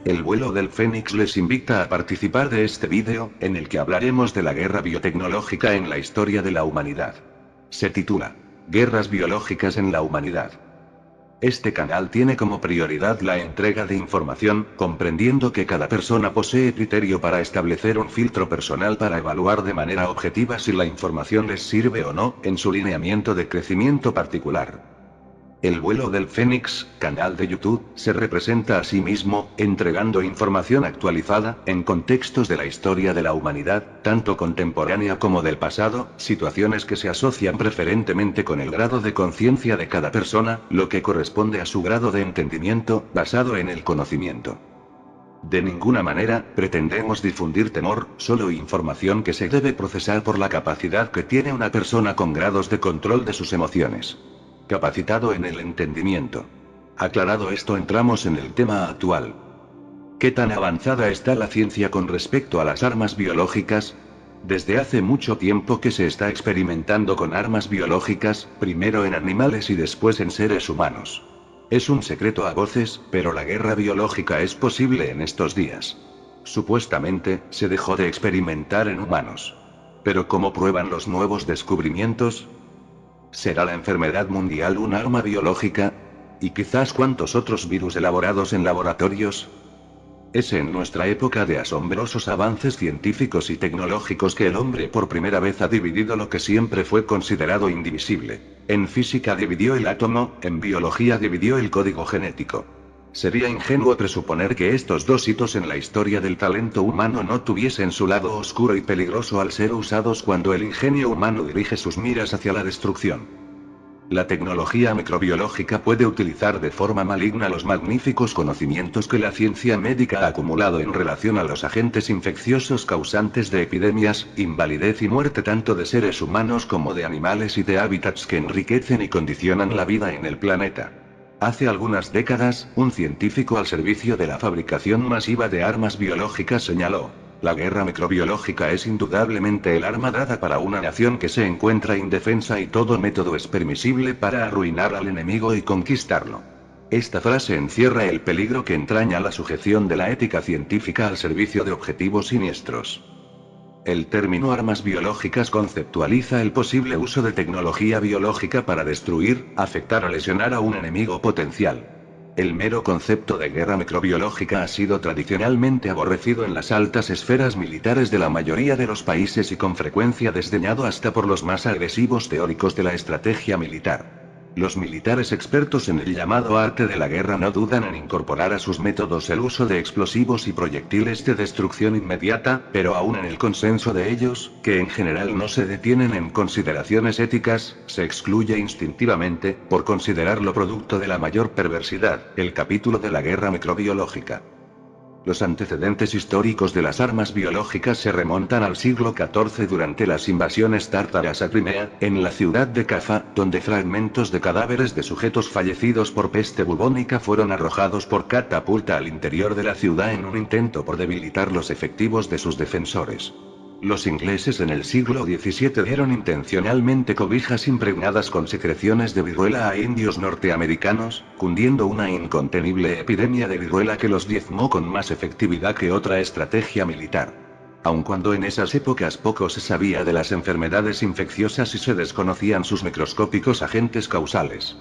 El vuelo del Fénix les invita a participar de este vídeo, en el que hablaremos de la guerra biotecnológica en la historia de la humanidad. Se titula Guerras biológicas en la humanidad. Este canal tiene como prioridad la entrega de información, comprendiendo que cada persona posee criterio para establecer un filtro personal para evaluar de manera objetiva si la información les sirve o no, en su lineamiento de crecimiento particular. El vuelo del Fénix, canal de YouTube, se representa a sí mismo, entregando información actualizada, en contextos de la historia de la humanidad, tanto contemporánea como del pasado, situaciones que se asocian preferentemente con el grado de conciencia de cada persona, lo que corresponde a su grado de entendimiento, basado en el conocimiento. De ninguna manera, pretendemos difundir temor, solo información que se debe procesar por la capacidad que tiene una persona con grados de control de sus emociones. Capacitado en el entendimiento. Aclarado esto, entramos en el tema actual. ¿Qué tan avanzada está la ciencia con respecto a las armas biológicas? Desde hace mucho tiempo que se está experimentando con armas biológicas, primero en animales y después en seres humanos. Es un secreto a voces, pero la guerra biológica es posible en estos días. Supuestamente, se dejó de experimentar en humanos. Pero ¿cómo prueban los nuevos descubrimientos? ¿Será la enfermedad mundial un arma biológica? ¿Y quizás cuántos otros virus elaborados en laboratorios? Es en nuestra época de asombrosos avances científicos y tecnológicos que el hombre por primera vez ha dividido lo que siempre fue considerado indivisible. En física dividió el átomo, en biología dividió el código genético. Sería ingenuo presuponer que estos dos hitos en la historia del talento humano no tuviesen su lado oscuro y peligroso al ser usados cuando el ingenio humano dirige sus miras hacia la destrucción. La tecnología microbiológica puede utilizar de forma maligna los magníficos conocimientos que la ciencia médica ha acumulado en relación a los agentes infecciosos causantes de epidemias, invalidez y muerte tanto de seres humanos como de animales y de hábitats que enriquecen y condicionan la vida en el planeta. Hace algunas décadas, un científico al servicio de la fabricación masiva de armas biológicas señaló: la guerra microbiológica es indudablemente el arma dada para una nación que se encuentra indefensa y todo método es permisible para arruinar al enemigo y conquistarlo. Esta frase encierra el peligro que entraña la sujeción de la ética científica al servicio de objetivos siniestros. El término armas biológicas conceptualiza el posible uso de tecnología biológica para destruir, afectar o lesionar a un enemigo potencial. El mero concepto de guerra microbiológica ha sido tradicionalmente aborrecido en las altas esferas militares de la mayoría de los países y con frecuencia desdeñado hasta por los más agresivos teóricos de la estrategia militar. Los militares expertos en el llamado arte de la guerra no dudan en incorporar a sus métodos el uso de explosivos y proyectiles de destrucción inmediata, pero aún en el consenso de ellos, que en general no se detienen en consideraciones éticas, se excluye instintivamente, por considerarlo producto de la mayor perversidad, el capítulo de la guerra microbiológica. Los antecedentes históricos de las armas biológicas se remontan al siglo XIV durante las invasiones tártaras a Crimea, en la ciudad de Cafa, donde fragmentos de cadáveres de sujetos fallecidos por peste bubónica fueron arrojados por catapulta al interior de la ciudad en un intento por debilitar los efectivos de sus defensores. Los ingleses en el siglo XVII dieron intencionalmente cobijas impregnadas con secreciones de viruela a indios norteamericanos, cundiendo una incontenible epidemia de viruela que los diezmó con más efectividad que otra estrategia militar. Aun cuando en esas épocas poco se sabía de las enfermedades infecciosas y se desconocían sus microscópicos agentes causales.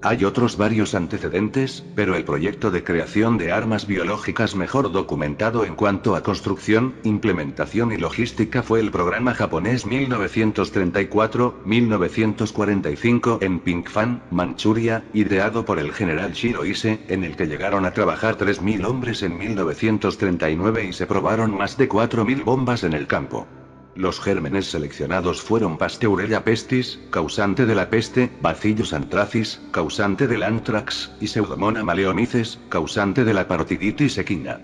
Hay otros varios antecedentes, pero el proyecto de creación de armas biológicas mejor documentado en cuanto a construcción, implementación y logística fue el programa japonés 1934-1945 en Pingfan, Manchuria, ideado por el general Shiro Ise, en el que llegaron a trabajar 3.000 hombres en 1939 y se probaron más de 4.000 bombas en el campo. Los gérmenes seleccionados fueron Pasteurella pestis, causante de la peste, Bacillus anthracis, causante del anthrax, y Pseudomonas maleonices, causante de la parotiditis equina.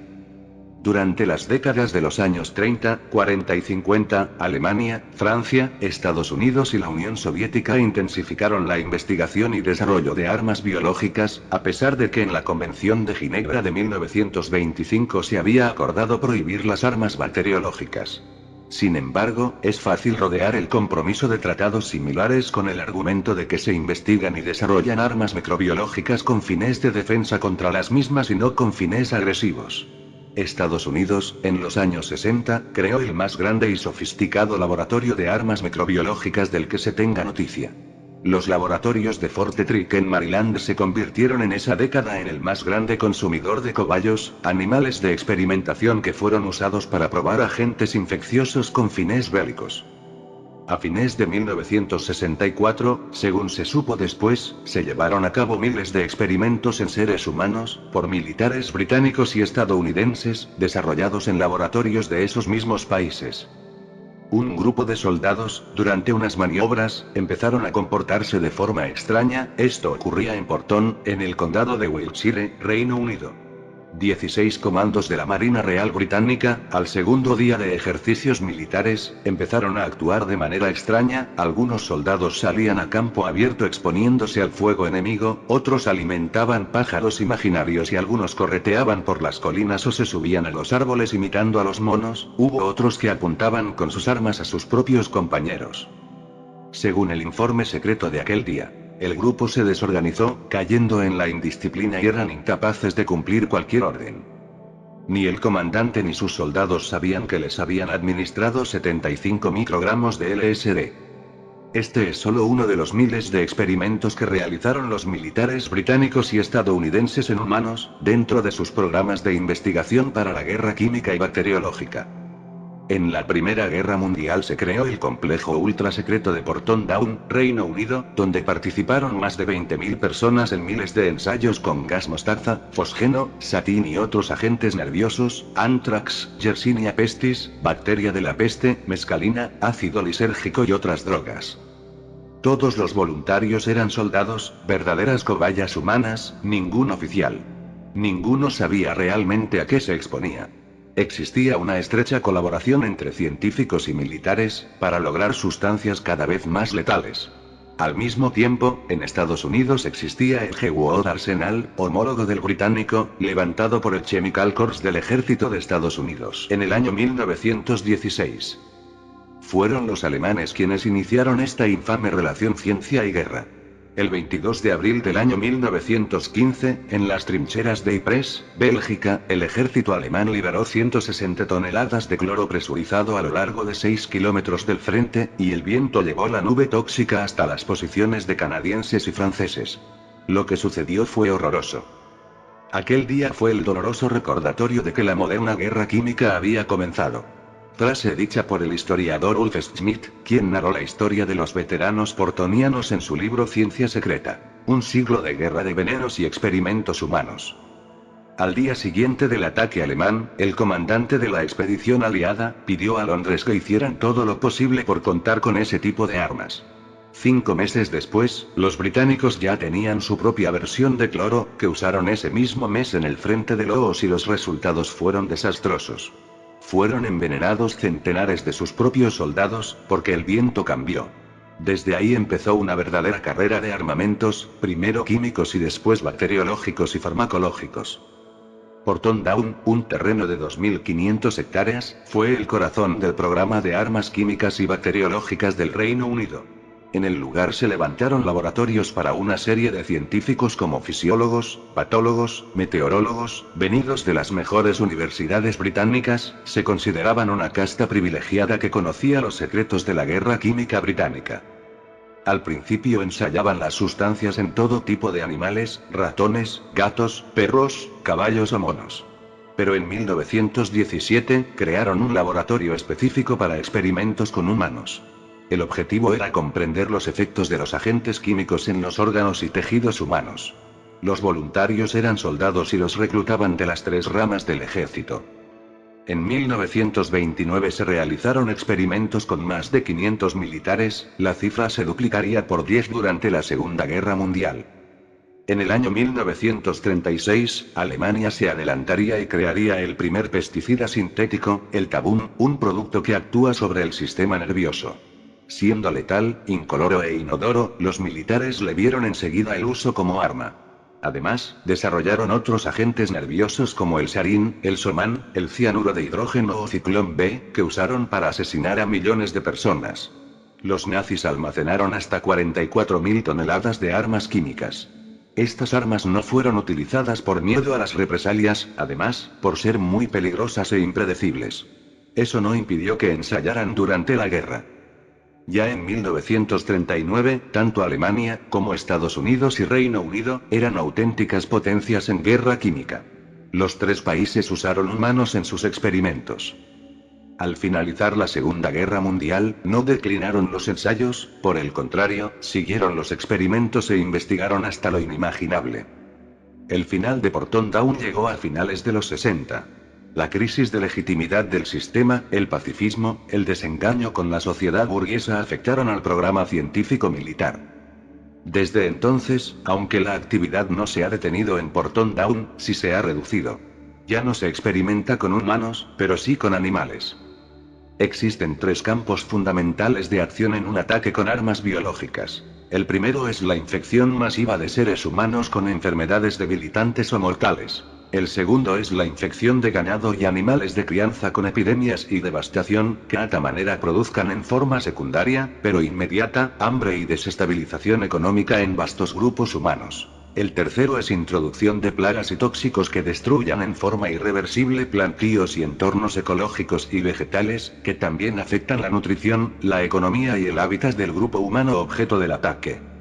Durante las décadas de los años 30, 40 y 50, Alemania, Francia, Estados Unidos y la Unión Soviética intensificaron la investigación y desarrollo de armas biológicas, a pesar de que en la Convención de Ginebra de 1925 se había acordado prohibir las armas bacteriológicas. Sin embargo, es fácil rodear el compromiso de tratados similares con el argumento de que se investigan y desarrollan armas microbiológicas con fines de defensa contra las mismas y no con fines agresivos. Estados Unidos, en los años 60, creó el más grande y sofisticado laboratorio de armas microbiológicas del que se tenga noticia. Los laboratorios de Fort Detrick en Maryland se convirtieron en esa década en el más grande consumidor de cobayos, animales de experimentación que fueron usados para probar agentes infecciosos con fines bélicos. A fines de 1964, según se supo después, se llevaron a cabo miles de experimentos en seres humanos, por militares británicos y estadounidenses, desarrollados en laboratorios de esos mismos países. Un grupo de soldados, durante unas maniobras, empezaron a comportarse de forma extraña. Esto ocurría en Porton, en el condado de Wiltshire, Reino Unido. 16 comandos de la Marina Real Británica, al segundo día de ejercicios militares, empezaron a actuar de manera extraña. Algunos soldados salían a campo abierto exponiéndose al fuego enemigo, otros alimentaban pájaros imaginarios y algunos correteaban por las colinas o se subían a los árboles imitando a los monos. Hubo otros que apuntaban con sus armas a sus propios compañeros. Según el informe secreto de aquel día, el grupo se desorganizó, cayendo en la indisciplina y eran incapaces de cumplir cualquier orden. Ni el comandante ni sus soldados sabían que les habían administrado 75 microgramos de LSD. Este es solo uno de los miles de experimentos que realizaron los militares británicos y estadounidenses en humanos, dentro de sus programas de investigación para la guerra química y bacteriológica. En la Primera Guerra Mundial se creó el complejo ultrasecreto de Porton Down, Reino Unido, donde participaron más de 20.000 personas en miles de ensayos con gas mostaza, fosgeno, satín y otros agentes nerviosos, anthrax, Yersinia pestis, bacteria de la peste, mescalina, ácido lisérgico y otras drogas. Todos los voluntarios eran soldados, verdaderas cobayas humanas, ningún oficial. Ninguno sabía realmente a qué se exponía. Existía una estrecha colaboración entre científicos y militares, para lograr sustancias cada vez más letales. Al mismo tiempo, en Estados Unidos existía el GWOD Arsenal, homólogo del británico, levantado por el Chemical Corps del Ejército de Estados Unidos en el año 1916. Fueron los alemanes quienes iniciaron esta infame relación ciencia y guerra. El 22 de abril del año 1915, en las trincheras de Ypres, Bélgica, el ejército alemán liberó 160 toneladas de cloro presurizado a lo largo de 6 kilómetros del frente, y el viento llevó la nube tóxica hasta las posiciones de canadienses y franceses. Lo que sucedió fue horroroso. Aquel día fue el doloroso recordatorio de que la moderna guerra química había comenzado. Frase dicha por el historiador Ulf Schmidt, quien narró la historia de los veteranos portonianos en su libro Ciencia Secreta. Un siglo de guerra de venenos y experimentos humanos. Al día siguiente del ataque alemán, el comandante de la expedición aliada pidió a Londres que hicieran todo lo posible por contar con ese tipo de armas. 5 meses después, los británicos ya tenían su propia versión de cloro, que usaron ese mismo mes en el frente de Loos y los resultados fueron desastrosos. Fueron envenenados centenares de sus propios soldados, porque el viento cambió. Desde ahí empezó una verdadera carrera de armamentos, primero químicos y después bacteriológicos y farmacológicos. Porton Down, un terreno de 2.500 hectáreas, fue el corazón del programa de armas químicas y bacteriológicas del Reino Unido. En el lugar se levantaron laboratorios para una serie de científicos como fisiólogos, patólogos, meteorólogos, venidos de las mejores universidades británicas. Se consideraban una casta privilegiada que conocía los secretos de la guerra química británica. Al principio ensayaban las sustancias en todo tipo de animales, ratones, gatos, perros, caballos o monos. Pero en 1917, crearon un laboratorio específico para experimentos con humanos. El objetivo era comprender los efectos de los agentes químicos en los órganos y tejidos humanos. Los voluntarios eran soldados y los reclutaban de las 3 ramas del ejército. En 1929 se realizaron experimentos con más de 500 militares, la cifra se duplicaría por 10 durante la Segunda Guerra Mundial. En el año 1936, Alemania se adelantaría y crearía el primer pesticida sintético, el Tabun, un producto que actúa sobre el sistema nervioso. Siendo letal, incoloro e inodoro, los militares le vieron enseguida el uso como arma. Además, desarrollaron otros agentes nerviosos como el sarín, el soman, el cianuro de hidrógeno o ciclón B, que usaron para asesinar a millones de personas. Los nazis almacenaron hasta 44.000 toneladas de armas químicas. Estas armas no fueron utilizadas por miedo a las represalias, además, por ser muy peligrosas e impredecibles. Eso no impidió que ensayaran durante la guerra. Ya en 1939, tanto Alemania, como Estados Unidos y Reino Unido, eran auténticas potencias en guerra química. Los tres países usaron humanos en sus experimentos. Al finalizar la Segunda Guerra Mundial, no declinaron los ensayos, por el contrario, siguieron los experimentos e investigaron hasta lo inimaginable. El final de Porton Down llegó a finales de los 60. La crisis de legitimidad del sistema, el pacifismo, el desengaño con la sociedad burguesa afectaron al programa científico militar. Desde entonces, aunque la actividad no se ha detenido en Porton Down, sí se ha reducido. Ya no se experimenta con humanos, pero sí con animales. Existen tres campos fundamentales de acción en un ataque con armas biológicas. El primero es la infección masiva de seres humanos con enfermedades debilitantes o mortales. El segundo es la infección de ganado y animales de crianza con epidemias y devastación, que a tal manera produzcan en forma secundaria, pero inmediata, hambre y desestabilización económica en vastos grupos humanos. El tercero es introducción de plagas y tóxicos que destruyan en forma irreversible plantíos y entornos ecológicos y vegetales, que también afectan la nutrición, la economía y el hábitat del grupo humano objeto del ataque.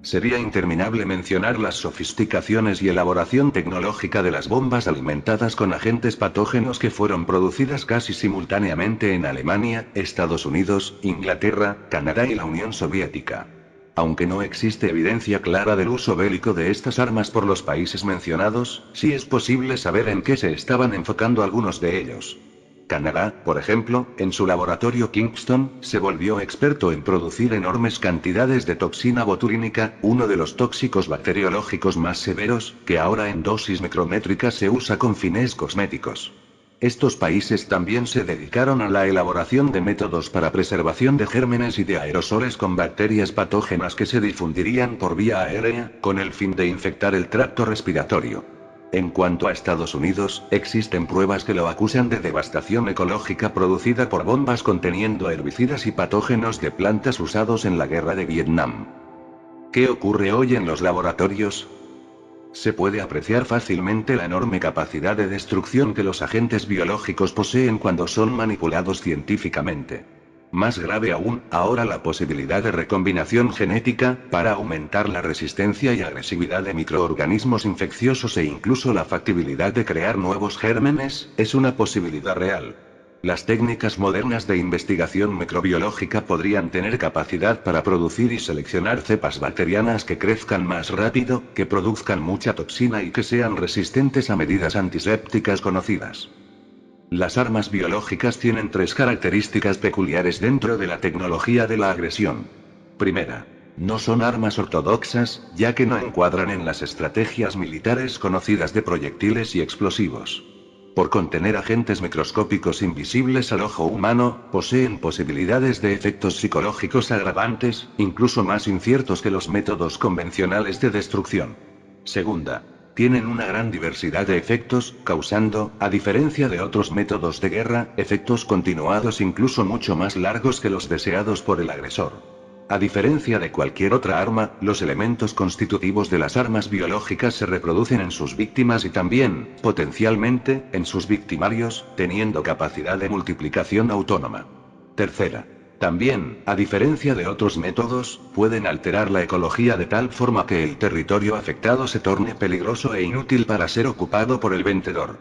Sería interminable mencionar las sofisticaciones y elaboración tecnológica de las bombas alimentadas con agentes patógenos que fueron producidas casi simultáneamente en Alemania, Estados Unidos, Inglaterra, Canadá y la Unión Soviética. Aunque no existe evidencia clara del uso bélico de estas armas por los países mencionados, sí es posible saber en qué se estaban enfocando algunos de ellos. Canadá, por ejemplo, en su laboratorio Kingston, se volvió experto en producir enormes cantidades de toxina botulínica, uno de los tóxicos bacteriológicos más severos, que ahora en dosis micrométricas se usa con fines cosméticos. Estos países también se dedicaron a la elaboración de métodos para preservación de gérmenes y de aerosoles con bacterias patógenas que se difundirían por vía aérea, con el fin de infectar el tracto respiratorio. En cuanto a Estados Unidos, existen pruebas que lo acusan de devastación ecológica producida por bombas conteniendo herbicidas y patógenos de plantas usados en la guerra de Vietnam. ¿Qué ocurre hoy en los laboratorios? Se puede apreciar fácilmente la enorme capacidad de destrucción que los agentes biológicos poseen cuando son manipulados científicamente. Más grave aún, ahora la posibilidad de recombinación genética, para aumentar la resistencia y agresividad de microorganismos infecciosos e incluso la factibilidad de crear nuevos gérmenes, es una posibilidad real. Las técnicas modernas de investigación microbiológica podrían tener capacidad para producir y seleccionar cepas bacterianas que crezcan más rápido, que produzcan mucha toxina y que sean resistentes a medidas antisépticas conocidas. Las armas biológicas tienen tres características peculiares dentro de la tecnología de la agresión. Primera, no son armas ortodoxas, ya que no encuadran en las estrategias militares conocidas de proyectiles y explosivos. Por contener agentes microscópicos invisibles al ojo humano, poseen posibilidades de efectos psicológicos agravantes, incluso más inciertos que los métodos convencionales de destrucción. Segunda, tienen una gran diversidad de efectos, causando, a diferencia de otros métodos de guerra, efectos continuados incluso mucho más largos que los deseados por el agresor. A diferencia de cualquier otra arma, los elementos constitutivos de las armas biológicas se reproducen en sus víctimas y también, potencialmente, en sus victimarios, teniendo capacidad de multiplicación autónoma. Tercera. También, a diferencia de otros métodos, pueden alterar la ecología de tal forma que el territorio afectado se torne peligroso e inútil para ser ocupado por el vencedor.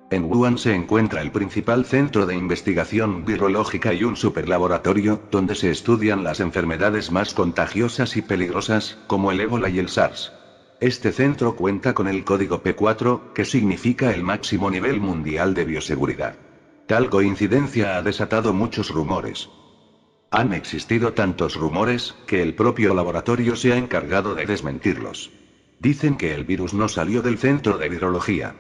En Wuhan se encuentra el principal centro de investigación virológica y un superlaboratorio, donde se estudian las enfermedades más contagiosas y peligrosas, como el ébola y el SARS. Este centro cuenta con el código P4, que significa el máximo nivel mundial de bioseguridad. Tal coincidencia ha desatado muchos rumores. Han existido tantos rumores, que el propio laboratorio se ha encargado de desmentirlos. Dicen que el virus no salió del centro de virología.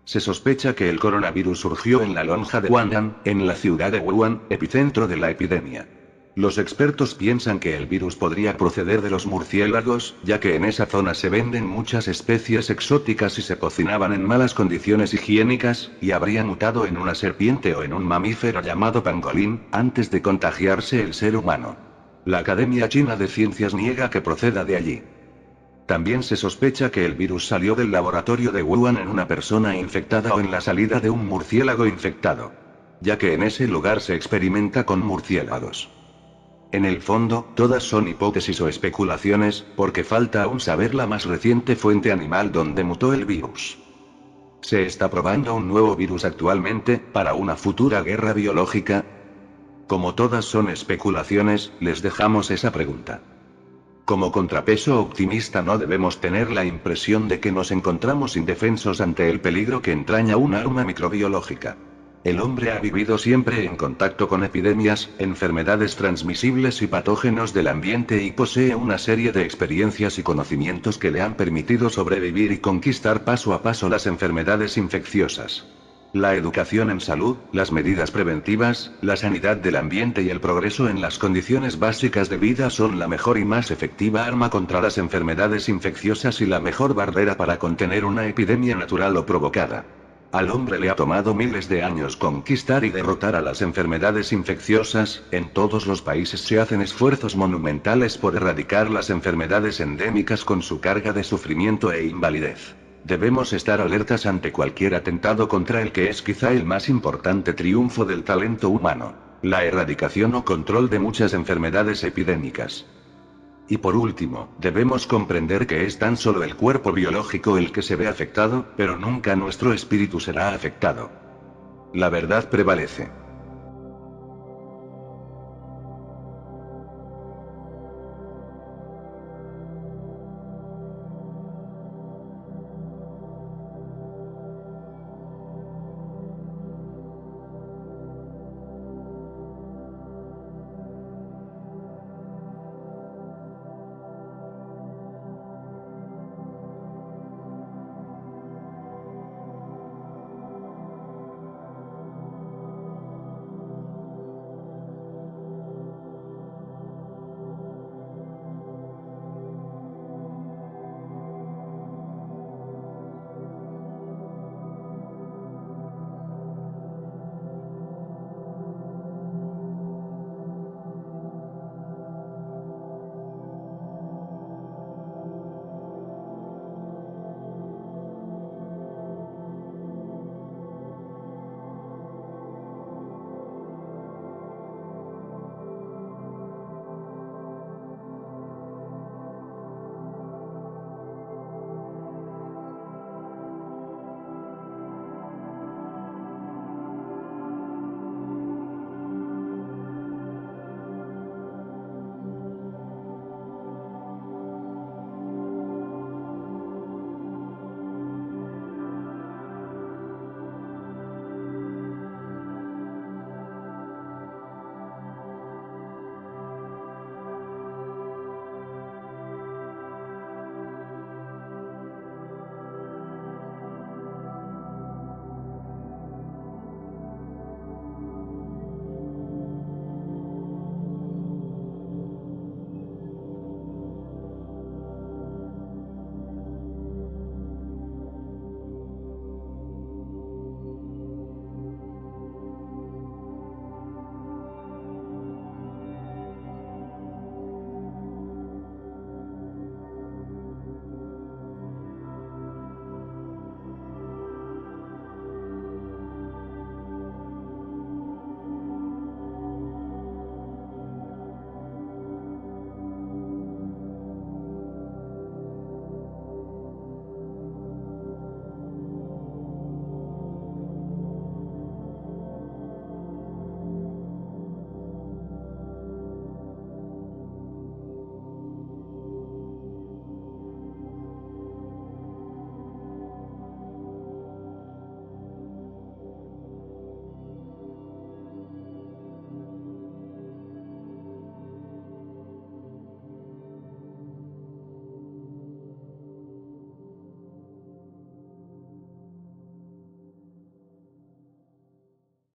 Se sospecha que el coronavirus surgió en la lonja de Wuhan, en la ciudad de Wuhan, epicentro de la epidemia. Los expertos piensan que el virus podría proceder de los murciélagos, ya que en esa zona se venden muchas especies exóticas y se cocinaban en malas condiciones higiénicas, y habría mutado en una serpiente o en un mamífero llamado pangolín, antes de contagiarse el ser humano. La Academia China de Ciencias niega que proceda de allí. También se sospecha que el virus salió del laboratorio de Wuhan en una persona infectada o en la salida de un murciélago infectado, ya que en ese lugar se experimenta con murciélagos. En el fondo, todas son hipótesis o especulaciones, porque falta aún saber la más reciente fuente animal donde mutó el virus. ¿Se está probando un nuevo virus actualmente, para una futura guerra biológica? Como todas son especulaciones, les dejamos esa pregunta. Como contrapeso optimista no debemos tener la impresión de que nos encontramos indefensos ante el peligro que entraña un arma microbiológica. El hombre ha vivido siempre en contacto con epidemias, enfermedades transmisibles y patógenos del ambiente y posee una serie de experiencias y conocimientos que le han permitido sobrevivir y conquistar paso a paso las enfermedades infecciosas. La educación en salud, las medidas preventivas, la sanidad del ambiente y el progreso en las condiciones básicas de vida son la mejor y más efectiva arma contra las enfermedades infecciosas y la mejor barrera para contener una epidemia natural o provocada. Al hombre le ha tomado miles de años conquistar y derrotar a las enfermedades infecciosas. En todos los países se hacen esfuerzos monumentales por erradicar las enfermedades endémicas con su carga de sufrimiento e invalidez. Debemos estar alertas ante cualquier atentado contra el que es quizá el más importante triunfo del talento humano: la erradicación o control de muchas enfermedades epidémicas. Y por último, debemos comprender que es tan solo el cuerpo biológico el que se ve afectado, pero nunca nuestro espíritu será afectado. La verdad prevalece.